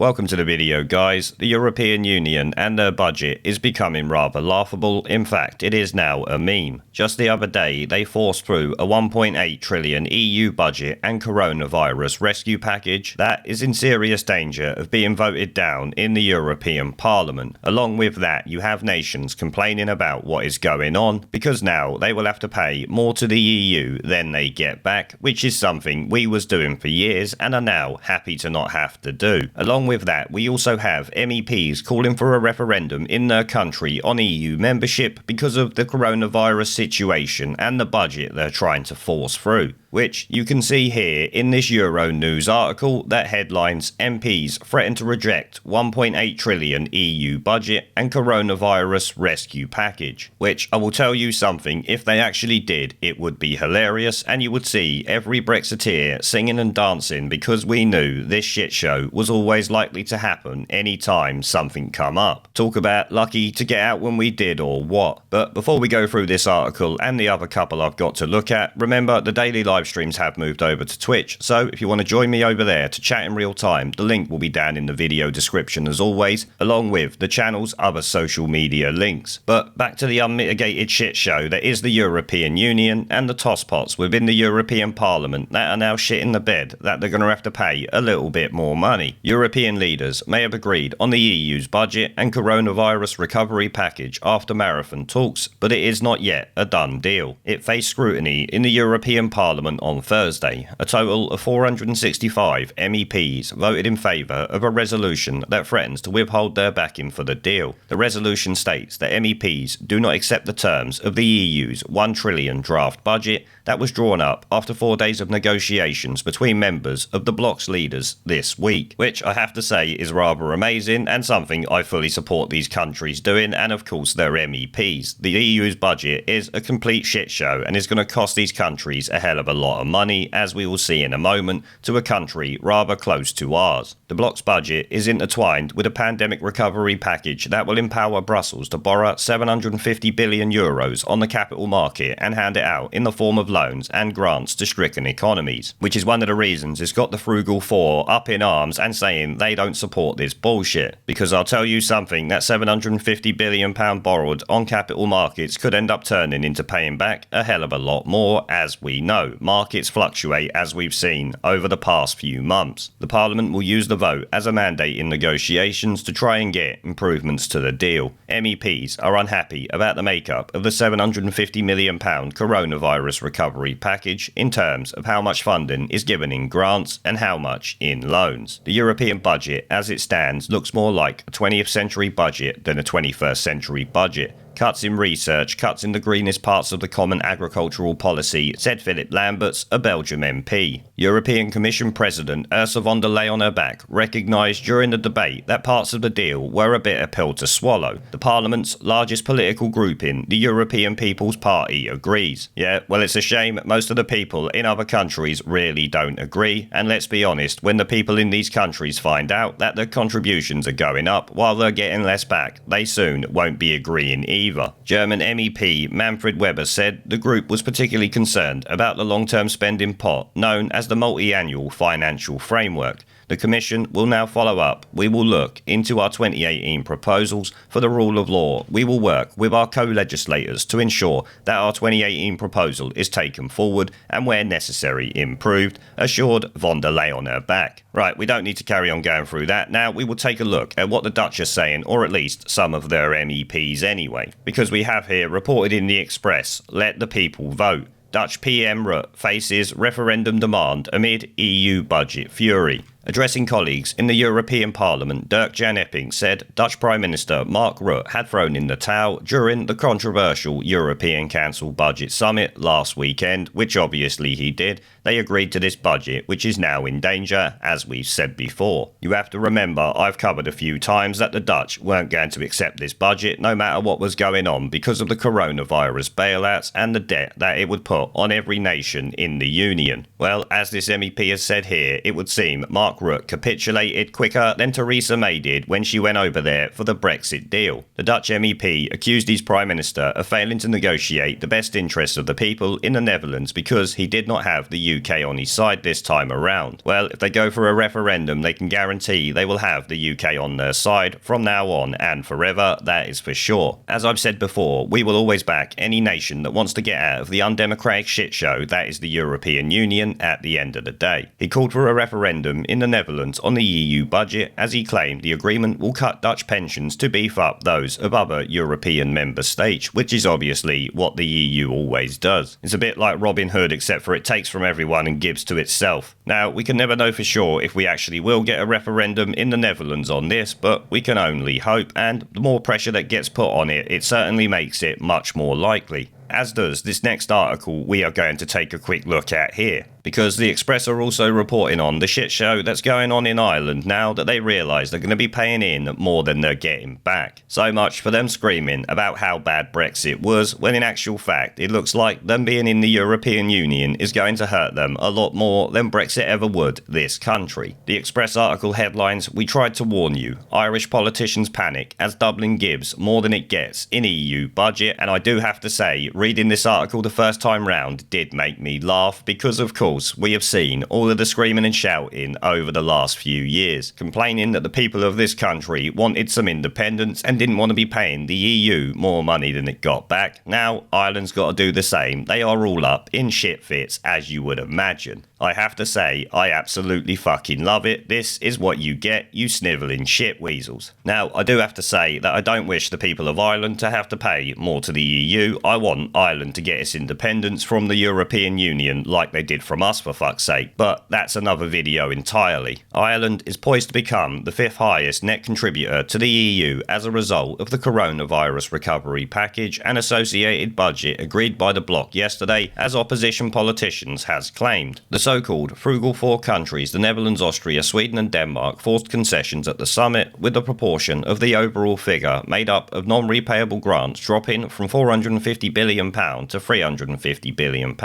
Welcome to the video, guys. The European Union and their budget is becoming rather laughable. In fact, it is now a meme. Just the other day, they forced through a 1.8 trillion EU budget and coronavirus rescue package that is in serious danger of being voted down in the European Parliament. Along with that, you have nations complaining about what is going on because now they will have to pay more to the EU than they get back, which is something we was doing for years and are now happy to not have to do. Along with that, we also have MEPs calling for a referendum in their country on EU membership because of the coronavirus situation and the budget they're trying to force through, which you can see here in this Euro News article that headlines MPs threaten to reject 1.8 trillion EU budget and coronavirus rescue package, which I will tell you something, if they actually did, it would be hilarious and you would see every Brexiteer singing and dancing because we knew this shit show was always likely to happen anytime something come up. Talk about lucky to get out when we did or what. But before we go through this article and the other couple I've got to look at, remember the daily live streams have moved over to Twitch, so if you want to join me over there to chat in real time, the link will be down in the video description as always, along with the channel's other social media links. But back to the unmitigated shit show that is the European Union and the tosspots within the European Parliament that are now shitting the bed that they're going to have to pay a little bit more money. European leaders may have agreed on the EU's budget and coronavirus recovery package after marathon talks, but it is not yet a done deal. It faced scrutiny in the European Parliament on Thursday. A total of 465 MEPs voted in favour of a resolution that threatens to withhold their backing for the deal. The resolution states that MEPs do not accept the terms of the EU's 1 trillion draft budget that was drawn up after 4 days of negotiations between members of the bloc's leaders this week, which I have to say is rather amazing and something I fully support these countries doing, and of course their MEPs. The EU's budget is a complete shit show and is going to cost these countries a hell of a lot of money, as we will see in a moment, to a country rather close to ours. The bloc's budget is intertwined with a pandemic recovery package that will empower Brussels to borrow 750 billion euros on the capital market and hand it out in the form of loans and grants to stricken economies, which is one of the reasons it's got the Frugal Four up in arms and saying they don't support this bullshit. Because I'll tell you something, that £750 billion borrowed on capital markets could end up turning into paying back a hell of a lot more, as we know. Markets fluctuate as we've seen over the past few months. The Parliament will use the vote as a mandate in negotiations to try and get improvements to the deal. MEPs are unhappy about the makeup of the £750 million coronavirus recovery package in terms of how much funding is given in grants and how much in loans. The European budget as it stands looks more like a 20th century budget than a 21st century budget. Cuts in research, cuts in the greenest parts of the Common Agricultural Policy, said Philip Lamberts, a Belgium MP. European Commission President Ursula von der Leyen recognised during the debate that parts of the deal were a bitter pill to swallow. The Parliament's largest political grouping, the European People's Party, agrees. Yeah, well, it's a shame most of the people in other countries really don't agree, and let's be honest, when the people in these countries find out that their contributions are going up while they're getting less back, they soon won't be agreeing either. German MEP Manfred Weber said the group was particularly concerned about the long-term spending pot known as the Multi-Annual Financial Framework. The Commission will now follow up. We will look into our 2018 proposals for the rule of law. We will work with our co-legislators to ensure that our 2018 proposal is taken forward and where necessary improved, assured von der Leyen back. Right, we don't need to carry on going through that. Now we will take a look at what the Dutch are saying, or at least some of their MEPs anyway, because we have here reported in the Express, let the people vote. Dutch PM Rutte faces referendum demand amid EU budget fury. Addressing colleagues in the European Parliament, Dirk-Jan Epping said Dutch Prime Minister Mark Rutte had thrown in the towel during the controversial European Council Budget Summit last weekend, which obviously he did. They agreed to this budget, which is now in danger, as we've said before. You have to remember, I've covered a few times that the Dutch weren't going to accept this budget no matter what was going on because of the coronavirus bailouts and the debt that it would put on every nation in the Union. Well, as this MEP has said here, it would seem Mark Rutte capitulated quicker than Theresa May did when she went over there for the Brexit deal. The Dutch MEP accused his Prime Minister of failing to negotiate the best interests of the people in the Netherlands because he did not have the the UK on his side this time around. Well, if they go for a referendum, they can guarantee they will have the UK on their side from now on and forever, that is for sure. As I've said before, we will always back any nation that wants to get out of the undemocratic shitshow that is the European Union at the end of the day. He called for a referendum in the Netherlands on the EU budget, as he claimed the agreement will cut Dutch pensions to beef up those of other European member states, which is obviously what the EU always does. It's a bit like Robin Hood, except for it takes from everyone and gives to itself. Now, we can never know for sure if we actually will get a referendum in the Netherlands on this, but we can only hope, and the more pressure that gets put on it, it certainly makes it much more likely. As does this next article we are going to take a quick look at here, because the Express are also reporting on the shit show that's going on in Ireland now that they realise they're going to be paying in more than they're getting back. So much for them screaming about how bad Brexit was, when in actual fact it looks like them being in the European Union is going to hurt them a lot more than Brexit ever would this country. The Express article headlines, "We tried to warn you, Irish politicians panic as Dublin gives more than it gets in EU budget," and I do have to say, reading this article the first time round did make me laugh, because of course we have seen all of the screaming and shouting over the last few years, complaining that the people of this country wanted some independence and didn't want to be paying the EU more money than it got back. Now Ireland's got to do the same. They are all up in shit fits, as you would imagine. I have to say, I absolutely fucking love it. This is what you get, you snivelling shit weasels. Now, I do have to say that I don't wish the people of Ireland to have to pay more to the EU. I want Ireland to get its independence from the European Union like they did from us, for fuck's sake, but that's another video entirely. Ireland is poised to become the 5th highest net contributor to the EU as a result of the coronavirus recovery package and associated budget agreed by the bloc yesterday, as opposition politicians has claimed. The so-called frugal four countries, the Netherlands, Austria, Sweden and Denmark, forced concessions at the summit, with the proportion of the overall figure made up of non-repayable grants dropping from £450 billion to £350 billion.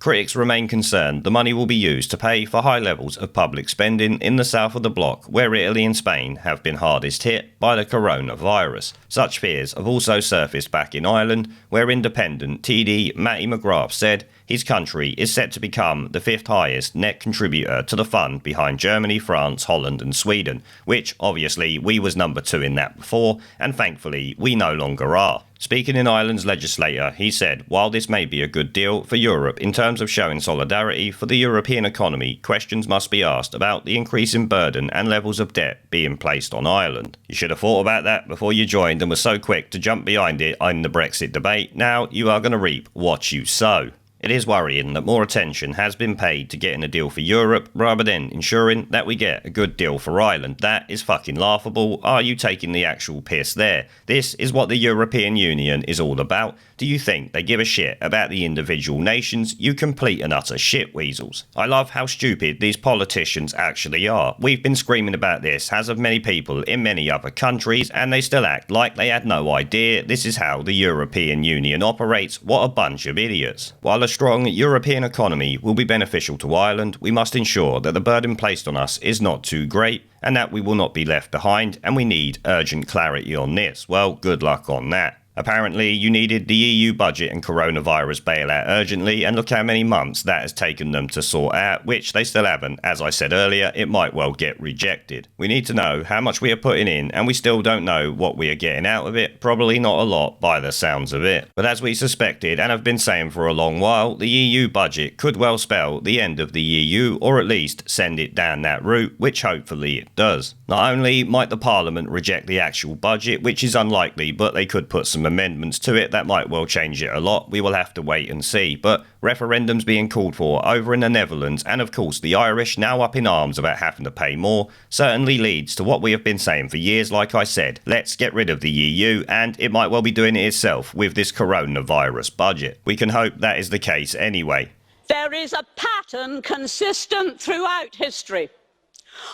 Critics remain concerned the money will be used to pay for high levels of public spending in the south of the bloc, where Italy and Spain have been hardest hit by the coronavirus. Such fears have also surfaced back in Ireland, where independent TD Matty McGrath said his country is set to become the 5th highest net contributor to the fund behind Germany, France, Holland and Sweden, which obviously we was number 2 in that before, and thankfully we no longer are. Speaking in Ireland's legislature, he said, while this may be a good deal for Europe in terms of showing solidarity for the European economy, questions must be asked about the increase in burden and levels of debt being placed on Ireland. You should have thought about that before you joined and were so quick to jump behind it in the Brexit debate. Now you are going to reap what you sow. It is worrying that more attention has been paid to getting a deal for Europe rather than ensuring that we get a good deal for Ireland. That is fucking laughable. Are you taking the actual piss there? This is what the European Union is all about. Do you think they give a shit about the individual nations? You complete and utter shit weasels. I love how stupid these politicians actually are. We've been screaming about this, as have many people in many other countries, and they still act like they had no idea this is how the European Union operates. What a bunch of idiots. While a strong European economy will be beneficial to Ireland, we must ensure that the burden placed on us is not too great, and that we will not be left behind, and we need urgent clarity on this. Well, good luck on that. Apparently, you needed the EU budget and coronavirus bailout urgently, and look how many months that has taken them to sort out, which they still haven't. As I said earlier, it might well get rejected. We need to know how much we are putting in, and we still don't know what we are getting out of it. Probably not a lot by the sounds of it. But as we suspected, and have been saying for a long while, the EU budget could well spell the end of the EU, or at least send it down that route, which hopefully it does. Not only might the Parliament reject the actual budget, which is unlikely, but they could put some amendments to it that might well change it a lot. We will have to wait and see. But referendums being called for over in the Netherlands, and of course the Irish now up in arms about having to pay more, certainly leads to what we have been saying for years. Like I said, let's get rid of the EU, and it might well be doing it itself with this coronavirus budget. We can hope that is the case anyway. There is a pattern consistent throughout history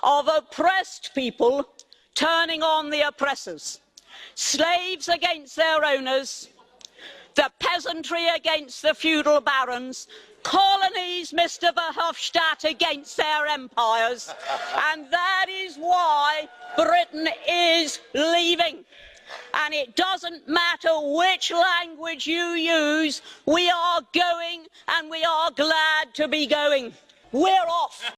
of oppressed people turning on the oppressors. Slaves against their owners, the peasantry against the feudal barons, colonies, Mr. Verhofstadt, against their empires. And that is why Britain is leaving. And it doesn't matter which language you use, we are going and we are glad to be going. We're off.